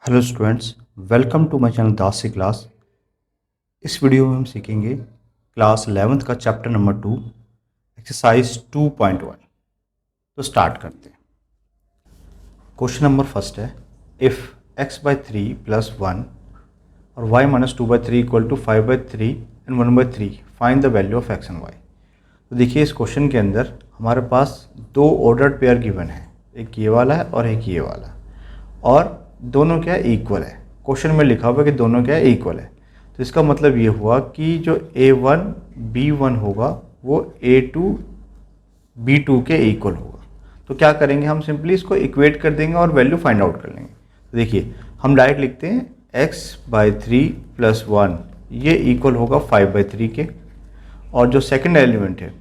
Hello students, welcome to my channel Dasi class. इस video में हम सीखेंगे क्लास 11th का चैप्टर नंबर 2 एक्सरसाइज 2.1। तो स्टार्ट करते हैं। क्वेश्चन नंबर फर्स्ट है, इफ़ x/3 + 1 और y - 2/3 = 5/3 and 1/3 find the value of x and y। तो देखिए, इस क्वेश्चन के अंदर हमारे पास दो ऑर्डर्ड पेयर गिवन है, एक ये वाला है और एक ये वाला, और दोनों क्या है, इक्वल है। क्वेश्चन में लिखा हुआ है कि दोनों क्या है, इक्वल है। तो इसका मतलब ये हुआ कि जो A1 B1 होगा वो A2 B2 के इक्वल होगा। तो क्या करेंगे, हम सिंपली इसको इक्वेट कर देंगे और वैल्यू फाइंड आउट कर लेंगे। तो देखिए, हम डायरेक्ट लिखते हैं x/3 + 1 ये इक्वल होगा 5/3 के, और जो सेकंड एलिमेंट है,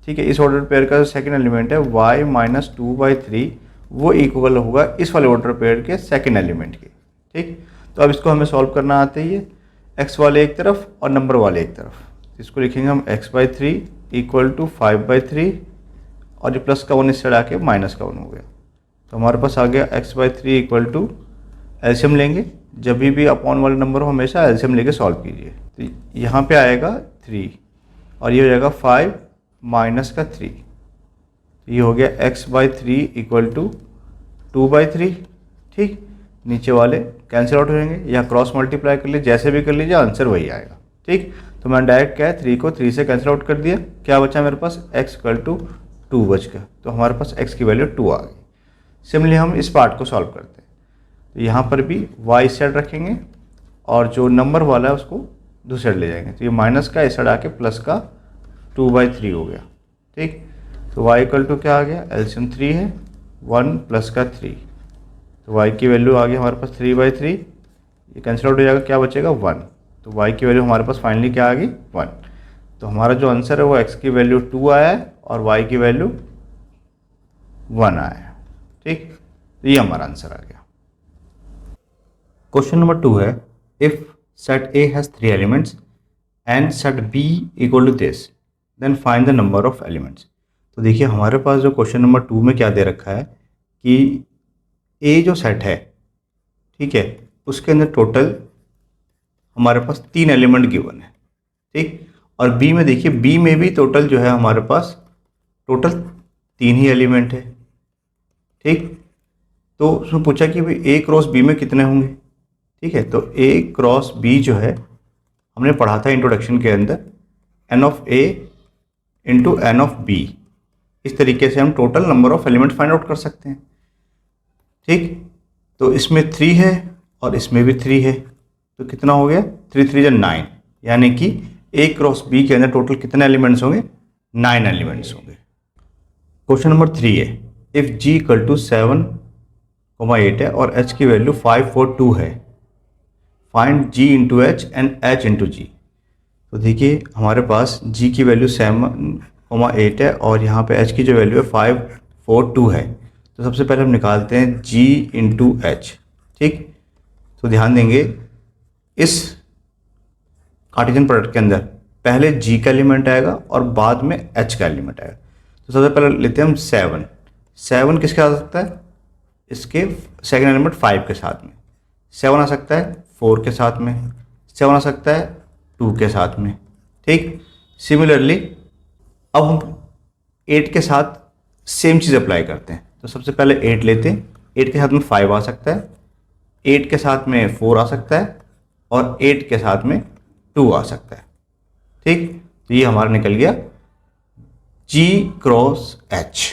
ठीक है, इस ऑर्डर पेयर का जो सेकंड एलिमेंट है y - 2/3 वो इक्वल होगा इस वाले ऑर्डर पेयर के सेकंड एलिमेंट के। ठीक, तो अब इसको हमें सॉल्व करना आता ही है, x वाले एक तरफ और नंबर वाले एक तरफ। इसको लिखेंगे हम x/3 = 5/3 और ये प्लस का 1 इस साइड आके माइनस का 1 हो गया। तो हमारे पास आ गया x/3 = एलसीएम लेंगे, जब भी अपॉन वाला नंबर हो हमेशा एलसीएम लेके सॉल्व कीजिए। तो यहाँ पे आएगा 3 और ये हो जाएगा 5 माइनस का 3। ये हो गया x/3 = 2/3। ठीक, नीचे वाले कैंसिल आउट हो जाएंगे या क्रॉस मल्टीप्लाई कर लीजिए, जैसे भी कर लीजिए आंसर वही आएगा। ठीक, तो मैंने डायरेक्ट क्या है, 3 को 3 से कैंसिल आउट कर दिया, क्या बचा मेरे पास, x = 2 बच गया। तो हमारे पास x की वैल्यू 2 आ गई। सिमिलरली हम इस पार्ट को सॉल्व करते हैं। तो यहाँ पर भी y इस साइड रखेंगे और जो नंबर वाला है उसको दूसरे साइड ले जाएंगे। तो ये माइनस का इस साइड आके प्लस का 2/3 हो गया। ठीक, तो y = क्या आ गया, एलसीएम 3 है, 1 प्लस का 3, तो y की वैल्यू आ गई हमारे पास 3/3। ये कैंसिल आउट हो जाएगा, क्या बचेगा, 1। तो y की वैल्यू हमारे पास फाइनली क्या आ गई, 1। तो हमारा जो आंसर है वो x की वैल्यू 2 आया है और y की वैल्यू 1 आया है। ठीक, तो ये हमारा आंसर आ गया। क्वेश्चन नंबर 2 है, if set A has 3 elements and set B = this, then find the number of elements. तो देखिए, हमारे पास जो क्वेश्चन नंबर 2 में क्या दे रखा है कि ए जो सेट है, ठीक है, उसके अंदर टोटल हमारे पास 3 एलिमेंट गिवन है। ठीक, और बी में देखिए, बी में भी टोटल जो है हमारे पास टोटल 3 ही एलिमेंट है। ठीक, तो उसमें पूछा कि भाई A क्रॉस B में कितने होंगे। ठीक है, तो A क्रॉस B जो है हमने पढ़ा था इंट्रोडक्शन के अंदर, n(a) × n(b), इस तरीके से हम total number of element find out कर सकते हैं। ठीक, तो इसमें 3 है और इसमें भी 3 है, तो कितना हो गया, 3 3 = 9, यानी कि A क्रॉस B के अंदर टोटल कितने एलिमेंट्स होंगे, 9 एलिमेंट्स होंगे। क्वेश्चन नंबर 3 है, इफ़ G = 7, 8 है और H की वैल्यू 5 4 2 है, find G × H and H × G। तो देखिए, हमारे पास G की वैल्यू 7, 8 है और यहाँ पे H की जो वैल्यू है 5 4 2 है। तो सबसे पहले हम निकालते हैं G × H। ठीक, तो ध्यान देंगे, इस कार्टेशियन प्रोडक्ट के अंदर पहले G का एलिमेंट आएगा और बाद में H का एलिमेंट आएगा। तो सबसे पहले लेते हैं हम 7। 7 किसके साथ आ सकता है, इसके सेकंड एलिमेंट 5 के साथ में। 7 आ सकता है 4 के साथ में, 7 आ सकता है 2 के साथ में। ठीक, सिमिलरली अब हम 8 के साथ सेम चीज़ अप्लाई करते हैं। तो सबसे पहले 8 लेते हैं, 8 के साथ में 5 आ सकता है, 8 के साथ में 4 आ सकता है और 8 के साथ में 2 आ सकता है। ठीक, तो ये हमारा निकल गया G क्रॉस H।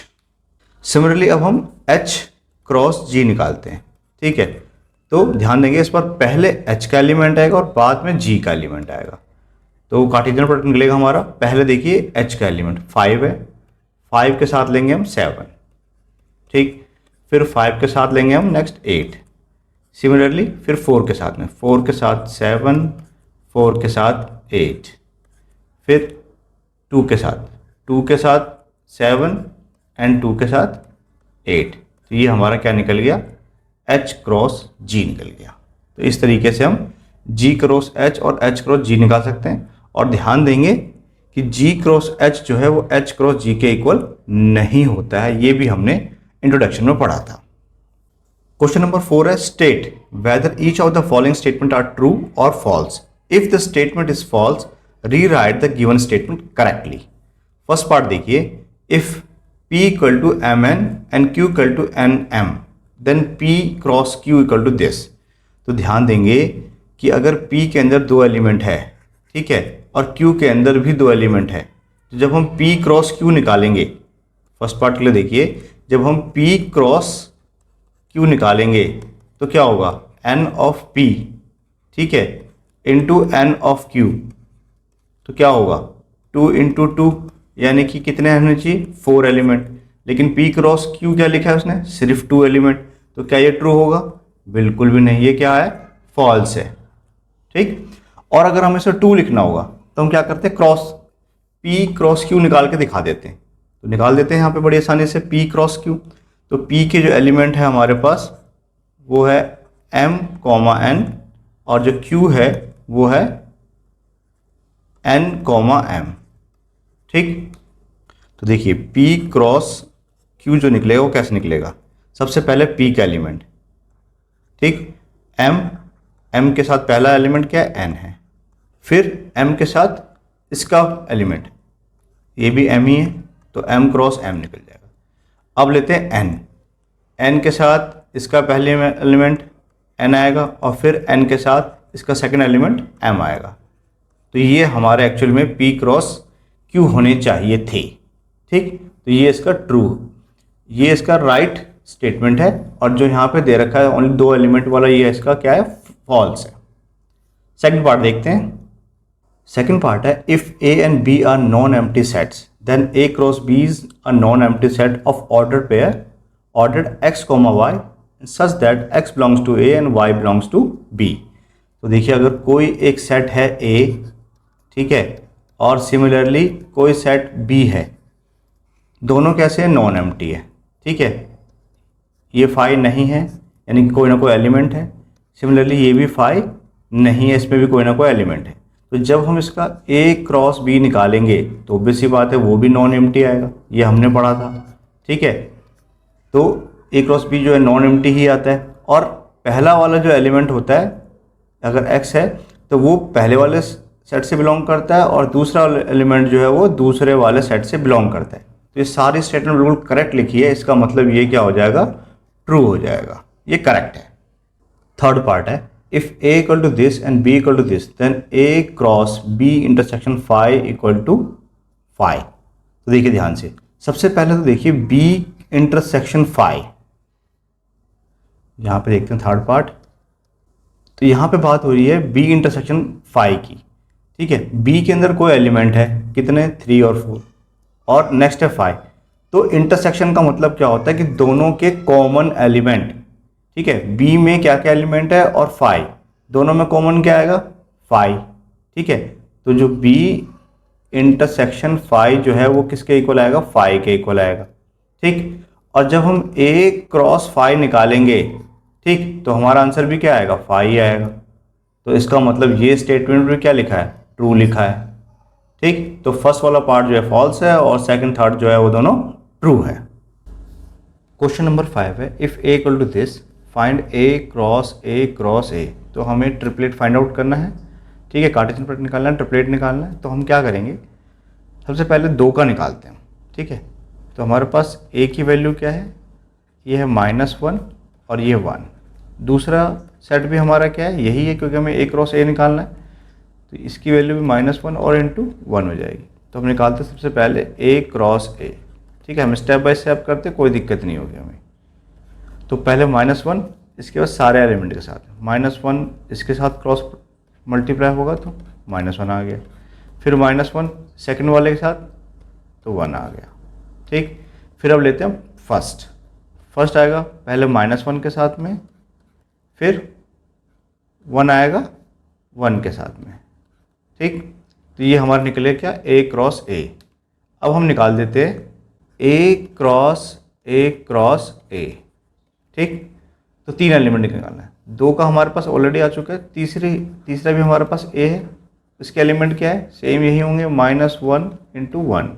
सिमिलरली अब हम H क्रॉस G निकालते हैं। ठीक है, तो ध्यान देंगे, इस पर पहले H का एलिमेंट आएगा और बाद में G का एलिमेंट आएगा। तो कार्टेशियन प्रोडक्ट निकलेगा हमारा, पहले देखिए H का एलिमेंट 5 है, 5 के साथ लेंगे हम 7। ठीक, फिर 5 के साथ लेंगे हम नेक्स्ट 8। सिमिलरली फिर 4 के साथ में, 4 के साथ 7, 4 के साथ 8, फिर 2 के साथ 7 एंड 2 के साथ 8। तो ये हमारा क्या निकल गया, H क्रॉस G निकल गया। तो इस तरीके से हम G क्रॉस H और H क्रॉस G निकाल सकते हैं। और ध्यान देंगे कि G क्रॉस H जो है वो H क्रॉस G के इक्वल नहीं होता है, ये भी हमने इंट्रोडक्शन में पढ़ा था। क्वेश्चन नंबर 4 है, state whether each of the following statement are true or false. If the statement is false, rewrite the given statement correctly. First part देखिए, if p equal to mn and q equal to nm, then p cross q equal to this. तो ध्यान देंगे कि अगर p के अंदर दो element है, ठीक है, और q के अंदर भी दो एलिमेंट है, तो जब हम p क्रॉस q निकालेंगे, फर्स्ट पार्ट के लिए देखिए, जब हम p क्रॉस q निकालेंगे तो क्या होगा, n ऑफ p, ठीक है, इंटू n ऑफ q, तो क्या होगा 2 इंटू 2, यानी कि कितने होने चाहिए 4 एलिमेंट, लेकिन p क्रॉस q क्या लिखा है उसने, सिर्फ 2 एलिमेंट, तो क्या ये ट्रू होगा, बिल्कुल भी नहीं, ये क्या है, फॉल्स है, ठीक। और अगर हमें इसे 2 लिखना होगा तो हम क्या करते हैं, p क्रॉस q निकाल के दिखा देते हैं, तो निकाल देते हैं यहाँ पे बड़ी आसानी से p क्रॉस q। तो p के जो एलिमेंट है हमारे पास वो है m, n, और जो q है वो है n, m, ठीक। तो देखिए p क्रॉस q जो निकलेगा वो कैसे निकलेगा, सबसे पहले p का एलिमेंट, ठीक, m के साथ पहला एलिमेंट क्या है, n है, फिर m के साथ इसका एलिमेंट, ये भी m ही है, तो m क्रॉस m निकल जाएगा। अब लेते हैं n के साथ इसका पहले एलिमेंट n आएगा, और फिर n के साथ इसका सेकंड एलिमेंट m आएगा, तो ये हमारे एक्चुअल में p क्रॉस q होने चाहिए थे, ठीक। तो ये इसका ट्रू, ये इसका राइट स्टेटमेंट है, और जो यहाँ पे दे रखा है ओनली 2 एलिमेंट वाला, ये इसका क्या है, फॉल्स है। सेकंड पार्ट देखते हैं। सेकंड पार्ट है, if a and b are non empty sets, then a cross b is a non empty set of ordered pair ordered x, y such that x belongs to a and y belongs to b। तो देखिए अगर कोई एक set है a, ठीक है, और similarly कोई सेट b है, दोनों कैसे हैं, नॉन एम्प्टी है, ठीक है, ये फाई नहीं है, यानी कि कोई ना कोई एलिमेंट है, सिमिलरली ये भी फाई नहीं है, इसमें भी कोई ना कोई एलिमेंट है, तो जब हम इसका a क्रॉस b निकालेंगे तो ऑब्वियस सी बात है वो भी नॉन एम्प्टी आएगा, ये हमने पढ़ा था, ठीक है। तो a क्रॉस b जो है नॉन एम्प्टी ही आता है, और पहला वाला जो एलिमेंट होता है अगर x है तो वो पहले वाले सेट से बिलोंग करता है, और दूसरा एलिमेंट जो है वो दूसरे वाले सेट से बिलोंग करता है। तो ये सारी स्टेटमेंट बिल्कुल करेक्ट लिखी है, इसका मतलब ये क्या हो जाएगा, ट्रू हो जाएगा, ये करेक्ट है। थर्ड पार्ट है, if a equal to this and b equal to this, then a cross b intersection phi equal to phi. तो देखिए ध्यान से, सबसे पहले तो देखिए b इंटरसेक्शन फाई, यहाँ पे देखते हैं थर्ड पार्ट, तो यहाँ पे बात हो रही है b इंटरसेक्शन फाई की, ठीक है, b के अंदर कोई एलिमेंट है, कितने 3 और 4, और नेक्स्ट है फाई। तो इंटरसेक्शन का मतलब क्या होता है कि दोनों के कॉमन एलिमेंट, ठीक है, b में क्या क्या एलिमेंट है और फाई, दोनों में कॉमन क्या आएगा, फाई, ठीक है। तो जो b इंटरसेक्शन फाई जो है वो किसके इक्वल आएगा, फाई के इक्वल आएगा, ठीक। और जब हम a क्रॉस फाई निकालेंगे, ठीक, तो हमारा आंसर भी क्या आएगा, फाई आएगा। तो इसका मतलब ये स्टेटमेंट भी क्या लिखा है, ट्रू लिखा है, ठीक। तो फर्स्ट वाला पार्ट जो है फॉल्स है, और सेकंड थर्ड जो है वो दोनों ट्रू है। क्वेश्चन नंबर 5 है, if a equal to this find a cross a। तो हमें ट्रिपलेट फाइंड आउट करना है, ठीक है, कार्टेशियन प्रोडक्ट निकालना है, ट्रिपलेट निकालना है। तो हम क्या करेंगे, सबसे पहले 2 का निकालते हैं, ठीक है। तो हमारे पास a की वैल्यू क्या है, ये है -1 और ये 1। दूसरा सेट भी हमारा क्या है, यही है, क्योंकि हमें a क्रॉस a निकालना है, तो इसकी वैल्यू भी -1 और इंटू 1 हो जाएगी। तो हम निकालते हैं सबसे पहले a क्रॉस a, ठीक है, हम स्टेप बाय स्टेप करते, कोई दिक्कत नहीं होगी हमें। तो पहले -1, इसके बाद सारे एलिमेंट के साथ, -1 इसके साथ क्रॉस मल्टीप्लाई होगा तो -1 आ गया, फिर -1 सेकंड वाले के साथ तो 1 आ गया, ठीक। फिर अब लेते हैं फर्स्ट आएगा पहले -1 के साथ में, फिर 1 आएगा 1 के साथ में, ठीक। तो ये हमारा निकले क्या, a क्रॉस a। अब हम निकाल देते हैं a क्रॉस a, ठीक। तो 3 एलिमेंट निकालना है, 2 का हमारे पास ऑलरेडी आ चुका है, तीसरा भी हमारे पास a है, इसके एलिमेंट क्या है, सेम यही होंगे, -1 इंटू 1,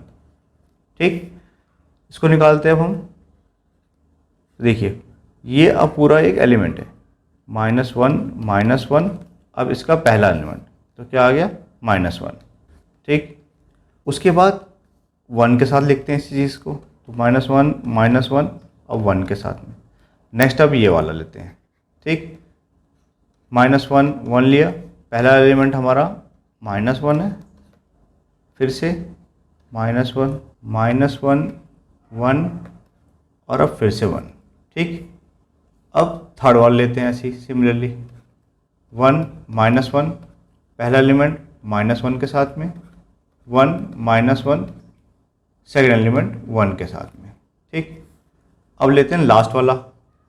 ठीक। इसको निकालते हैं अब हम, देखिए ये अब पूरा एक एलिमेंट है, -1, अब इसका पहला एलिमेंट तो क्या आ गया -1। ठीक, उसके बाद 1 के साथ लिखते हैं इसी चीज़ को, तो -1 और 1 के साथ में। नेक्स्ट अब ये वाला लेते हैं। ठीक, -1 लिया, पहला एलिमेंट हमारा -1 है, फिर से -1 1 और अब फिर से 1। ठीक, अब थर्ड वाला लेते हैं ऐसे ही सिमिलरली, 1 पहला एलिमेंट -1 के साथ में, 1 सेकेंड एलिमेंट 1 के साथ में। ठीक, अब लेते हैं लास्ट वाला,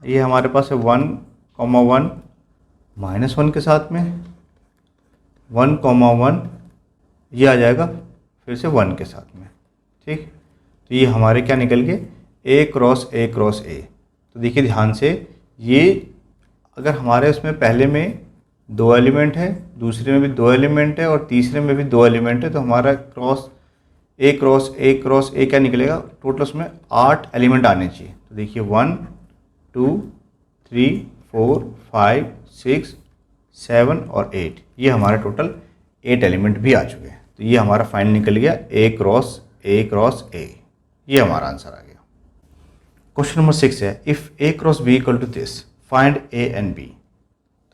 ये हमारे पास है 1, 1 -1 के साथ में, 1, 1 ये आ जाएगा फिर से 1 के साथ में। ठीक, तो ये हमारे क्या निकल गए, A क्रॉस A। तो देखिए ध्यान से, ये अगर हमारे उसमें पहले में 2 एलिमेंट है, दूसरे में भी 2 एलिमेंट है और तीसरे में भी 2 एलिमेंट है, तो हमारा A क्रॉस A क्या निकलेगा, टोटल उसमें 8 एलिमेंट आने चाहिए। तो देखिए 1 2 3 4 5 6 7 और 8, ये हमारे टोटल 8 एलिमेंट भी आ चुके हैं। तो ये हमारा फाइनल निकल गया A क्रॉस A, ये हमारा आंसर आ गया। क्वेश्चन नंबर 6 है, if A cross B equal to this, find A and B।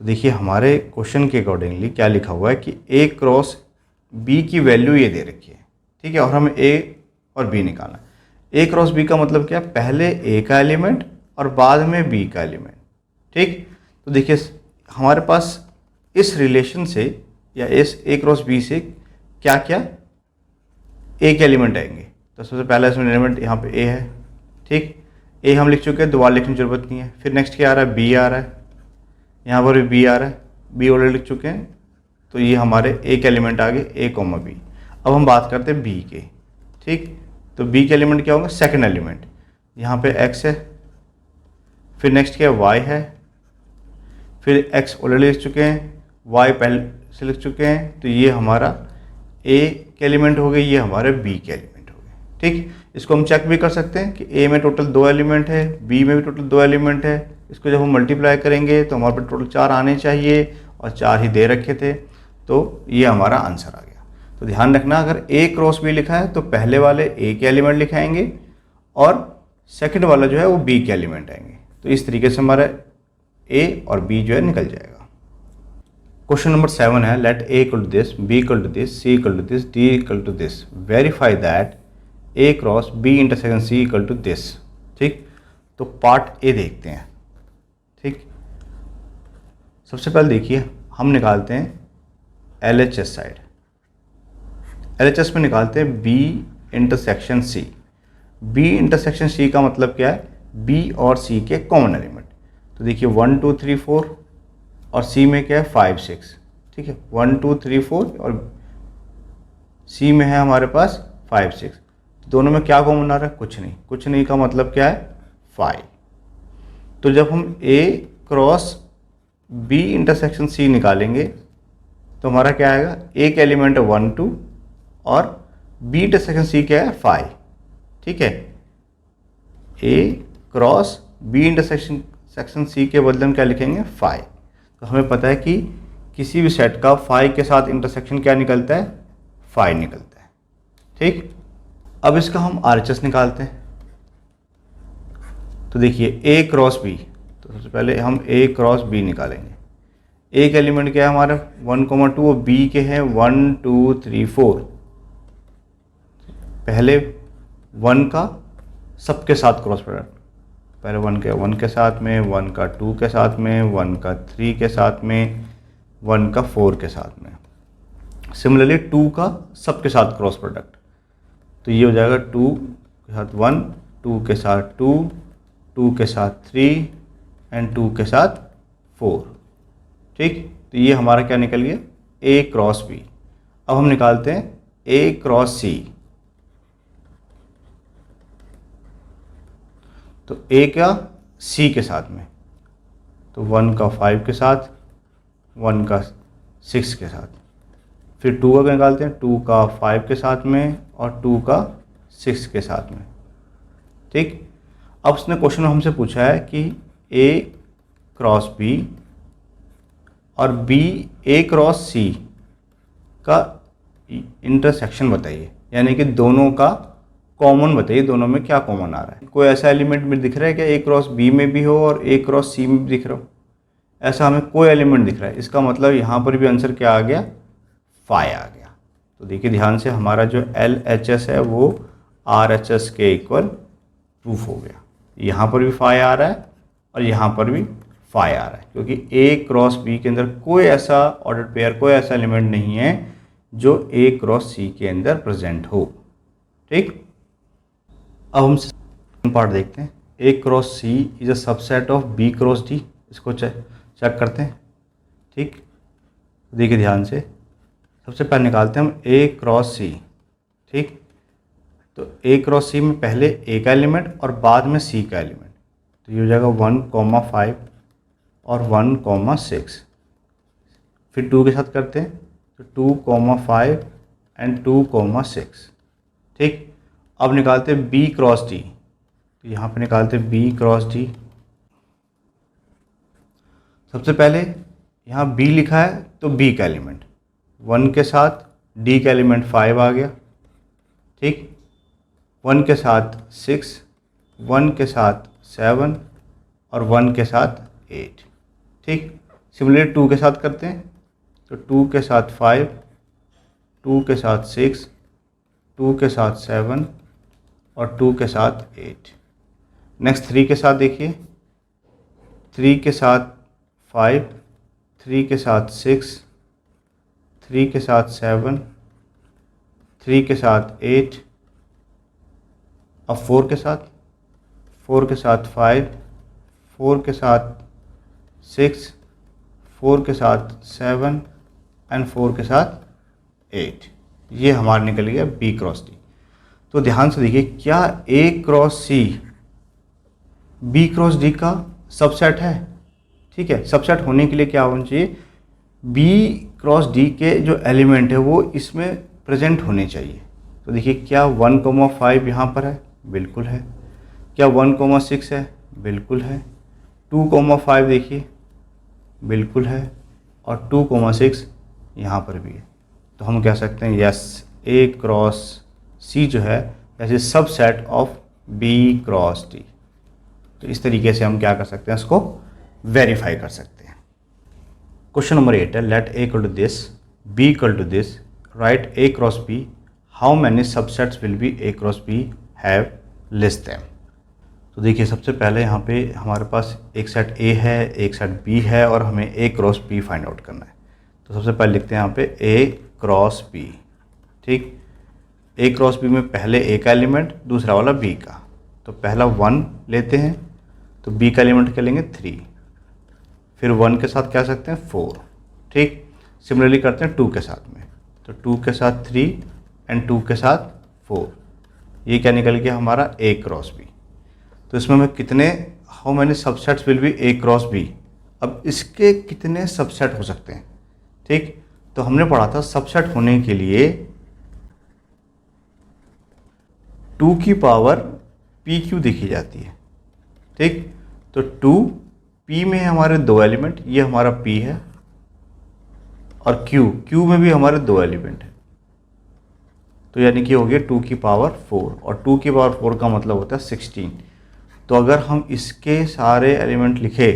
तो देखिए हमारे क्वेश्चन के अकॉर्डिंगली क्या लिखा हुआ है कि A क्रॉस B की वैल्यू ये दे रखी है। ठीक है, और हमें A और B निकालना है। A क्रॉस B का मतलब क्या, पहले A का एलिमेंट और बाद में B का एलिमेंट। ठीक, तो देखिए हमारे पास इस रिलेशन से या इस A क्रॉस B से क्या क्या A के एलिमेंट आएंगे। तो सबसे पहला इसमें एलिमेंट यहाँ पे A है। ठीक, A हम लिख चुके हैं, दोबारा लिखने की जरूरत नहीं है। फिर नेक्स्ट क्या आ रहा है, B आ रहा है, यहाँ पर भी B आ रहा है, B ऑलरेडी लिख चुके हैं। तो ये हमारे A के एलिमेंट आ गए A, B। अब हम बात करते हैं B के। ठीक, तो B के एलिमेंट क्या होंगे, सेकंड एलिमेंट, यहाँ पे X है, फिर नेक्स्ट क्या है, Y है, फिर X ऑलरेडी लिख चुके हैं, Y पहले से लिख चुके हैं। तो ये हमारा A के एलिमेंट हो गए, ये हमारे B के एलिमेंट हो गए। ठीक, इसको हम चेक भी कर सकते हैं कि A में टोटल 2 एलिमेंट है, B में भी टोटल 2 एलिमेंट है। इसको जब हम मल्टीप्लाई करेंगे तो हमारे पास टोटल 4 आने चाहिए और 4 ही दे रखे थे, तो ये हमारा आंसर आ गया। तो ध्यान रखना, अगर A क्रॉस B लिखा है तो पहले वाले A के एलिमेंट लिखाएंगे और सेकंड वाला जो है वो B के एलिमेंट आएंगे। तो इस तरीके से हमारा A और B जो है निकल जाएगा। क्वेश्चन नंबर 7 है, let A equal to this, B equal to this, C equal to this, D equal to this, verify that A cross B intersection C equal to this. ठीक, तो part A देखते हैं। ठीक, सबसे पहले देखिए हम निकालते हैं LHS साइड। LHS में निकालते हैं B intersection C। B intersection C का मतलब क्या है, B और C के कॉमन एलिमेंट। तो देखिए 1 2 3 4 और C में क्या है 5 6। ठीक है, 1 2 3 4 और C में है हमारे पास 5 6। दोनों में क्या कॉमन आ रहा है, कुछ नहीं का मतलब क्या है 5। तो जब हम A cross B intersection C निकालेंगे तो हमारा क्या आएगा, A का एलिमेंट है 1 2 और B इंटरसेक्शन C क्या है 5। ठीक है, A cross B intersection C के बदले में क्या लिखेंगे 5। तो हमें पता है कि किसी भी सेट का 5 के साथ इंटरसेक्शन क्या निकलता है, 5 निकलता है। ठीक, अब इसका हम RHS निकालते हैं। तो देखिए A क्रॉस B, तो सबसे पहले हम A क्रॉस B निकालेंगे। A का एलिमेंट क्या है हमारा 1 2 और B के हैं 1 2 3 4। पहले 1 का सबके साथ क्रॉस प्रोडक्ट, पहले 1 के साथ में, 1 का 2 के साथ में, 1 का 3 के साथ में, 1 का 4 के साथ में। सिमिलरली 2 का सबके साथ क्रॉस प्रोडक्ट, तो ये हो जाएगा 2 के साथ 1, 2 के साथ 2, 2 के साथ 3 एंड 2 के साथ 4। ठीक, तो ये हमारा क्या निकल गया A क्रॉस B। अब हम निकालते हैं A क्रॉस C। तो A का C के साथ में, तो 1 का 5 के साथ, 1 का 6 के साथ, फिर 2 का निकालते हैं 2 का 5 के साथ में और 2 का 6 के साथ में। ठीक, अब उसने क्वेश्चन हमसे पूछा है कि A क्रॉस B और बी ए क्रॉस सी का इंटरसेक्शन बताइए, यानी कि दोनों का कॉमन बताइए, दोनों में क्या कॉमन आ रहा है। कोई ऐसा एलिमेंट में दिख रहा है क्या ए क्रॉस बी में भी हो और ए क्रॉस सी में भी दिख रहा हो? ऐसा हमें कोई एलिमेंट दिख रहा है। इसका मतलब यहाँ पर भी आंसर क्या आ गया? फाई आ गया। तो देखिए ध्यान से, हमारा जो LHS है वो RHS के इक्वल प्रूफ हो गया। यहाँ पर भी फाई आ रहा है और यहाँ पर भी फाई आ रहा है, क्योंकि ए क्रॉस बी के अंदर कोई ऐसा ऑर्डर पेयर, कोई ऐसा एलिमेंट नहीं है जो ए क्रॉस सी के अंदर प्रेजेंट हो। ठीक, अब हम सेकंड पार्ट देखते हैं। A cross C is a subset of B cross D. इसको चेक करते हैं। ठीक, देखिए ध्यान से, सबसे पहले निकालते हैं हम ए क्रॉस सी। ठीक, तो ए क्रॉस सी में पहले ए का एलिमेंट और बाद में सी का एलिमेंट, तो ये हो जाएगा 1,5 और 1,6। फिर 2 के साथ करते हैं, तो 2,5 एंड 2,6। ठीक, अब निकालते हैं बी क्रॉस डी। तो यहाँ पे निकालते हैं बी क्रॉस डी। सबसे पहले यहाँ बी लिखा है तो बी का एलिमेंट 1 के साथ, डी का एलिमेंट 5 आ गया। ठीक, 1 के साथ 6, 1 के साथ 7 और 1 के साथ 8। ठीक, सिमिलरली 2 के साथ करते हैं, तो 2 के साथ 5, 2 के साथ 6, 2 के साथ 7 और 2 के साथ 8। नेक्स्ट 3 के साथ देखिए, 3 के साथ 5, 3 के साथ 6, 3 के साथ 7, 3 के साथ 8। अब 4 के साथ, 4 के साथ 5, 4 के साथ 6, 4 के साथ 7 एंड 4 के साथ 8। ये हमारा निकल गया बी क्रॉस डी। तो ध्यान से देखिए, क्या A cross C B cross D का सबसेट है? ठीक है, सबसेट होने के लिए क्या होना चाहिए? बी क्रॉस डी के जो एलिमेंट है वो इसमें प्रेजेंट होने चाहिए। तो देखिए, क्या 1,5 यहाँ पर है? बिल्कुल है। क्या 1,6 है? बिल्कुल है। 2,5 देखिए, बिल्कुल है। और 2,6 यहाँ पर भी है। तो हम कह सकते हैं यस, ए क्रॉस सी जो है ऐसे subset of B cross D. तो इस तरीके से हम क्या कर सकते हैं, इसको वेरीफाई कर सकते हैं। क्वेश्चन नंबर 8 है, let A equal to this, B equal to this, right A cross B, how many subsets will be A cross B have, list them. तो देखिए, सबसे पहले यहाँ पे हमारे पास एक सेट ए है, एक सेट बी है और हमें ए क्रॉस बी फाइंड आउट करना है। तो सबसे पहले लिखते हैं यहाँ पे ए क्रॉस बी। ठीक, ए क्रॉस बी में पहले ए का एलिमेंट, दूसरा वाला बी का। तो पहला 1 लेते हैं, तो बी का एलिमेंट क्या लेंगे? 3। फिर 1 के साथ क्या सकते हैं? 4। ठीक, सिमिलरली करते हैं 2 के साथ में, तो 2 के साथ 3 एंड 2 के साथ 4। ये क्या निकल गया हमारा? A cross B. तो इसमें हमें कितने, how many subsets will be A cross B. अब इसके कितने सबसेट हो सकते हैं? ठीक, तो हमने पढ़ा था सबसेट होने के लिए 2 की पावर पी क्यू देखी जाती है। ठीक, तो 2 पी में हमारे 2 एलिमेंट, ये हमारा पी है, और क्यू में भी हमारे 2 एलिमेंट है। तो यानी कि हो गया 2 की पावर 4, और 2 की पावर 4 का मतलब होता है 16। तो अगर हम इसके सारे एलिमेंट लिखे,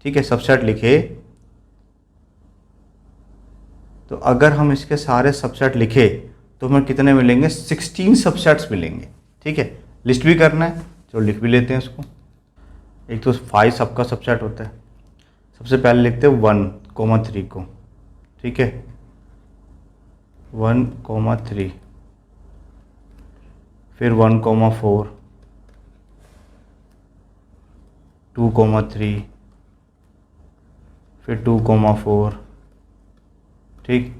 ठीक है, सबसेट लिखे, तो अगर हम इसके सारे सबसेट लिखे तो हमें कितने मिलेंगे? 16 सबसेट्स मिलेंगे। ठीक है, लिस्ट भी करना है, चलो लिख भी लेते हैं इसको। एक तो 5 सबका सबसेट होता है। सबसे पहले लिखते हैं 1,3 को। ठीक है, 1,3, फिर 1,4, 2,3, फिर 2,4। ठीक,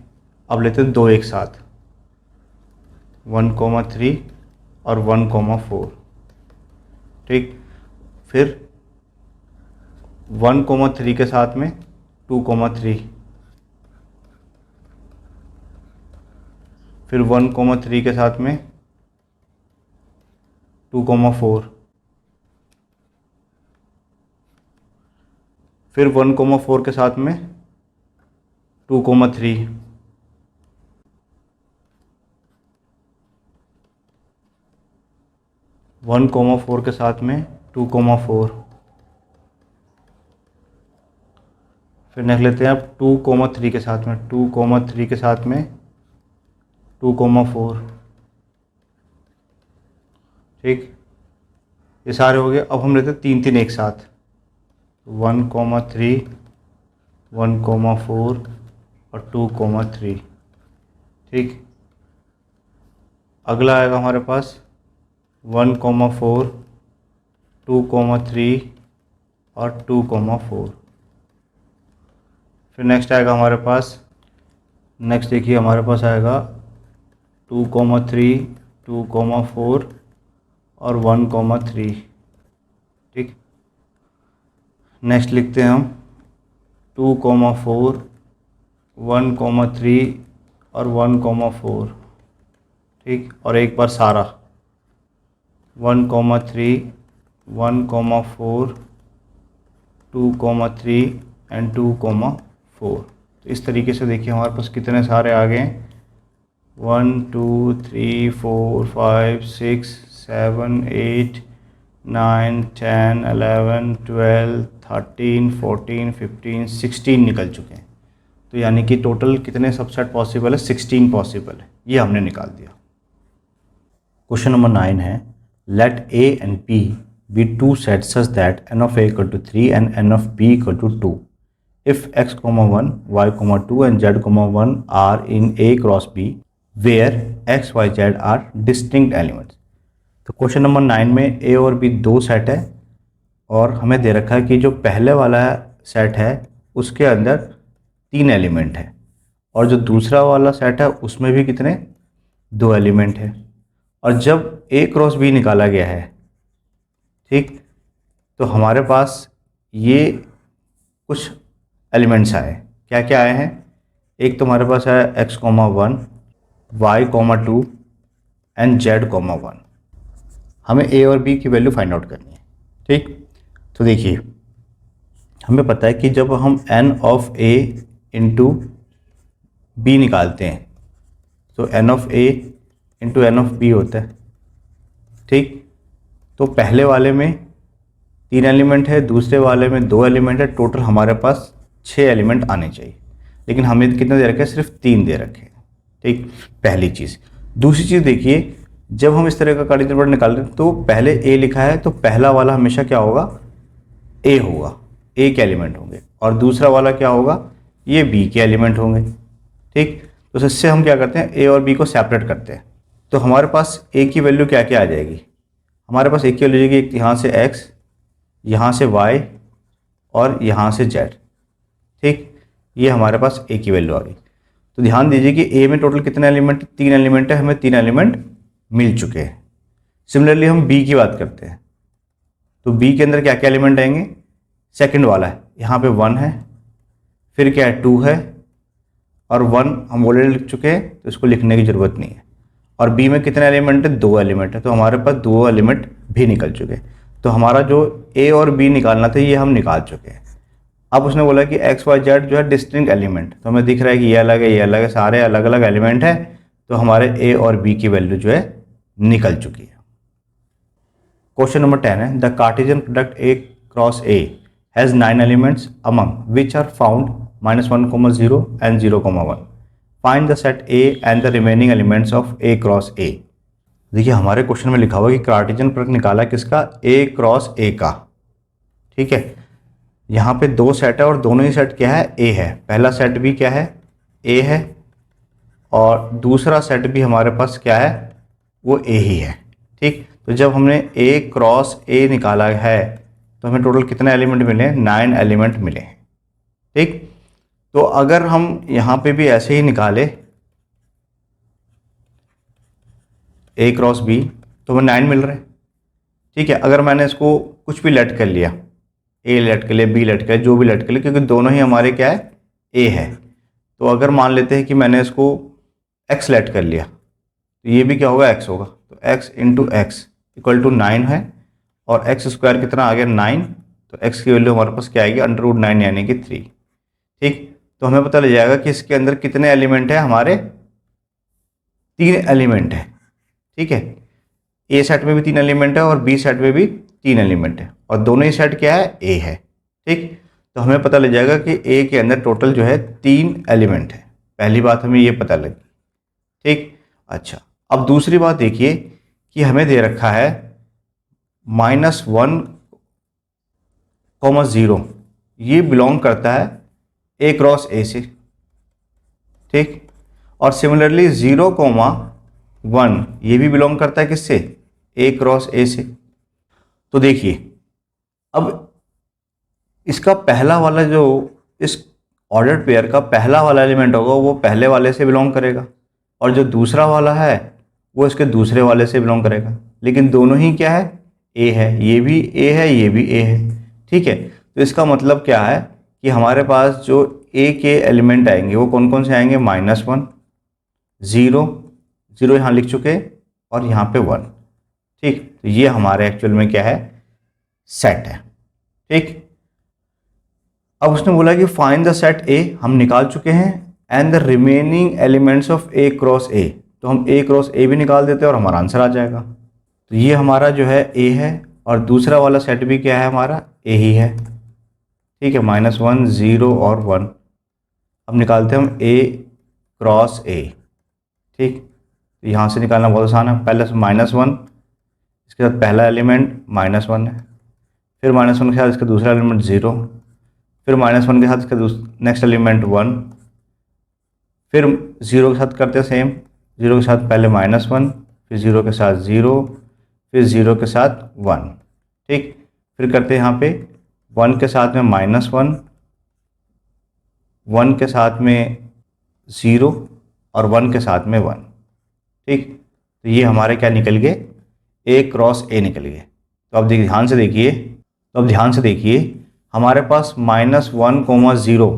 अब लेते हैं 2 एक साथ, 1,3 और 1,4। ठीक, फिर 1,3 के साथ में 2,3, फिर 1,3 के साथ में 2,4, फिर 1,4 के साथ में 2,3, 1,4 के साथ में 2,4, फिर नेक्स्ट लेते हैं आप 2,3 के साथ में 2,3 के साथ में 2,4। ठीक, ये सारे हो गए। अब हम लेते हैं 3 3 एक साथ, 1,3, 1,4 और 2,3। ठीक, अगला आएगा हमारे पास 1,4, 2,3 और 2,4। फिर नेक्स्ट आएगा हमारे पास, नेक्स्ट देखिए हमारे पास आएगा 2,3, 2,4 और 1,3। ठीक, नेक्स्ट लिखते हैं हम 2,4, 1,3 और 1,4। ठीक, और एक बार सारा 1,3, 1,4, 2,3 एंड 2,4। तो इस तरीके से देखिए हमारे पास कितने सारे आ गए, 1 2 3 4 5 6 7 8 9 10 11 12 13 14 15 16 निकल चुके हैं। तो यानी कि टोटल कितने सबसेट पॉसिबल है, 16 पॉसिबल है। ये हमने निकाल दिया। क्वेश्चन नंबर 9 है, let A and B be two set such that n of a equal to 3 and n of b equal to 2 if x, 1, y, 2 and z, 1 are in a cross b where x, y, z are distinct elements। तो question number 9 में ए और B दो set है और हमें दे रखा है कि जो पहले वाला सेट है उसके अंदर 3 एलिमेंट है और जो दूसरा वाला सेट है उसमें भी कितने, 2 एलिमेंट है। और जब ए क्रॉस बी निकाला गया है, ठीक, तो हमारे पास ये कुछ एलिमेंट्स आए। क्या क्या आए हैं, एक तो हमारे पास है x, 1, y, 2 एंड z, 1। हमें a और b की वैल्यू फाइंड आउट करनी है। ठीक, तो देखिए हमें पता है कि जब हम n of a into B निकालते हैं तो n of a into n of b होता है। ठीक, तो पहले वाले में 3 एलिमेंट है, दूसरे वाले में 2 एलिमेंट है, टोटल हमारे पास 6 एलिमेंट आने चाहिए, लेकिन हमें कितने दे रखे हैं, सिर्फ 3 दे रखे हैं। ठीक, पहली चीज़। दूसरी चीज़ देखिए, जब हम इस तरह का कार्डिनल प्रोडक्ट निकाल रहे हैं तो पहले ए लिखा है तो पहला वाला हमेशा क्या होगा, ए होगा, ए के एलिमेंट होंगे, और दूसरा वाला क्या होगा, ये बी के एलिमेंट होंगे। ठीक, तो इससे हम क्या करते हैं, ए और बी को सेपरेट करते हैं। तो हमारे पास ए की वैल्यू क्या क्या आ जाएगी, हमारे पास ए की वैल्यू जाएगी, एक यहाँ से एक्स, यहाँ से वाई और यहाँ से जेड। ठीक, ये हमारे पास ए की वैल्यू आ गई। तो ध्यान दीजिए कि ए में टोटल कितने एलिमेंट, 3 एलिमेंट है, हमें 3 एलिमेंट मिल चुके हैं। सिमिलरली हम बी की बात करते हैं तो बी के अंदर क्या क्या एलिमेंट आएंगे, सेकंड वाला है, यहाँ पे 1 है, फिर क्या है 2 है, और 1 हम ऑलरेडी लिख चुके हैं तो इसको लिखने की ज़रूरत नहीं है। और बी में कितने एलिमेंट है, 2 एलिमेंट है, तो हमारे पास 2 एलिमेंट भी निकल चुके हैं। तो हमारा जो ए और बी निकालना था ये हम निकाल चुके हैं। अब उसने बोला कि एक्स वाई जेड जो है डिस्टिंक्ट एलिमेंट, तो हमें दिख रहा है कि ये अलग है, ये अलग है, सारे अलग अलग एलिमेंट है, तो हमारे ए और बी की वैल्यू जो है निकल चुकी है। क्वेश्चन नंबर 10 है, the cartesian product A cross A has 9 elements among which are found -1, 0 and 0, 1। Find the set A and the remaining elements of A cross A. देखिए हमारे क्वेश्चन में लिखा हुआ कि कार्टेशियन प्रोडक्ट निकाला किसका, ए क्रॉस ए का। ठीक है, यहाँ पे 2 सेट है और दोनों ही सेट क्या है, ए है। पहला सेट भी क्या है, ए है, और दूसरा सेट भी हमारे पास क्या है, वो ए ही है। ठीक, तो जब हमने ए क्रॉस ए निकाला है तो हमें टोटल कितने एलिमेंट मिले, 9 एलिमेंट मिले हैं। ठीक, तो अगर हम यहाँ पे भी ऐसे ही निकाले ए क्रॉस बी तो हमें 9 मिल रहे हैं। ठीक है, अगर मैंने इसको कुछ भी लेट कर लिया, ए लेट कर लिया, बी लेट कर लिया, जो भी लेट कर लिया, क्योंकि दोनों ही हमारे क्या है, ए है, तो अगर मान लेते हैं कि मैंने इसको एक्स लेट कर लिया तो ये भी क्या होगा, एक्स होगा। तो X into X equal to 9 है, और एक्स स्क्वायर कितना आ गया, 9, तो एक्स की वैल्यू हमारे पास क्या आएगी, √9 यानी कि 3। ठीक, तो हमें पता लग जाएगा कि इसके अंदर कितने एलिमेंट है, हमारे 3 एलिमेंट है। ठीक है, ए सेट में भी 3 एलिमेंट है और बी सेट में भी 3 एलिमेंट है, और दोनों ही सेट क्या है, ए है। ठीक, तो हमें पता लग जाएगा कि ए के अंदर टोटल जो है 3 एलिमेंट है। पहली बात हमें ये पता लगी। ठीक, अच्छा, अब दूसरी बात देखिए कि हमें दे रखा है -1,0, ये बिलोंग करता है ए क्रॉस ए से। ठीक, और सिमिलरली 0,1 ये भी बिलोंग करता है किससे, ए क्रॉस ए से। तो देखिए अब इसका पहला वाला जो इस ऑर्डर्ड पेयर का पहला वाला एलिमेंट होगा वो पहले वाले से बिलोंग करेगा, और जो दूसरा वाला है वो इसके दूसरे वाले से बिलोंग करेगा। लेकिन दोनों ही क्या है, ए है, ये भी ए है, ये भी ए है। ठीक है, तो इसका मतलब क्या है कि हमारे पास जो ए के एलिमेंट आएंगे वो कौन कौन से आएंगे, -1, 0 यहाँ लिख चुके, और यहाँ पे 1। ठीक, तो ये हमारे एक्चुअल में क्या है, सेट है। ठीक, अब उसने बोला कि फाइंड द सेट ए, हम निकाल चुके हैं, and the remaining elements of A cross ए, तो हम ए क्रॉस ए भी निकाल देते हैं और हमारा आंसर आ जाएगा। तो ये हमारा जो है ए है, और दूसरा वाला सेट भी क्या है, हमारा ए ही है। ठीक है, -1, 0 और 1। अब निकालते हैं हम ए क्रॉस ए। ठीक, तो यहाँ से निकालना बहुत आसान है। पहले -1, इसके साथ पहला एलिमेंट -1 है, फिर -1 के साथ इसका दूसरा एलिमेंट 0, फिर -1 के साथ इसका नेक्स्ट एलिमेंट 1, फिर 0 के साथ करते हैं सेम, 0 के साथ पहले -1, फिर 0 के साथ 0, फिर 0 के साथ 1। ठीक, फिर करते हैं यहाँ पे 1 के साथ में -1, 1 के साथ में 0 और 1 के साथ में 1। ठीक, तो ये हमारे क्या निकल गए, ए क्रॉस ए निकल गए। तो अब देखिए ध्यान से देखिए, हमारे पास -1,0,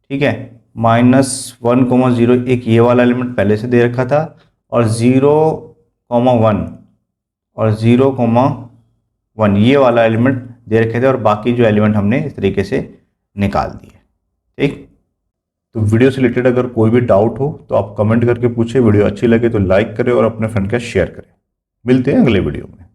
ठीक है, -1,0 एक ये वाला एलिमेंट पहले से दे रखा था, और 0,1 और 0,1 ये वाला एलिमेंट दे रखे थे, और बाकी जो एलिमेंट हमने इस तरीके से निकाल दिए। ठीक, तो वीडियो से रिलेटेड अगर कोई भी डाउट हो तो आप कमेंट करके पूछे। वीडियो अच्छी लगे तो लाइक करें और अपने फ्रेंड के साथ शेयर करें। मिलते हैं अगले वीडियो में।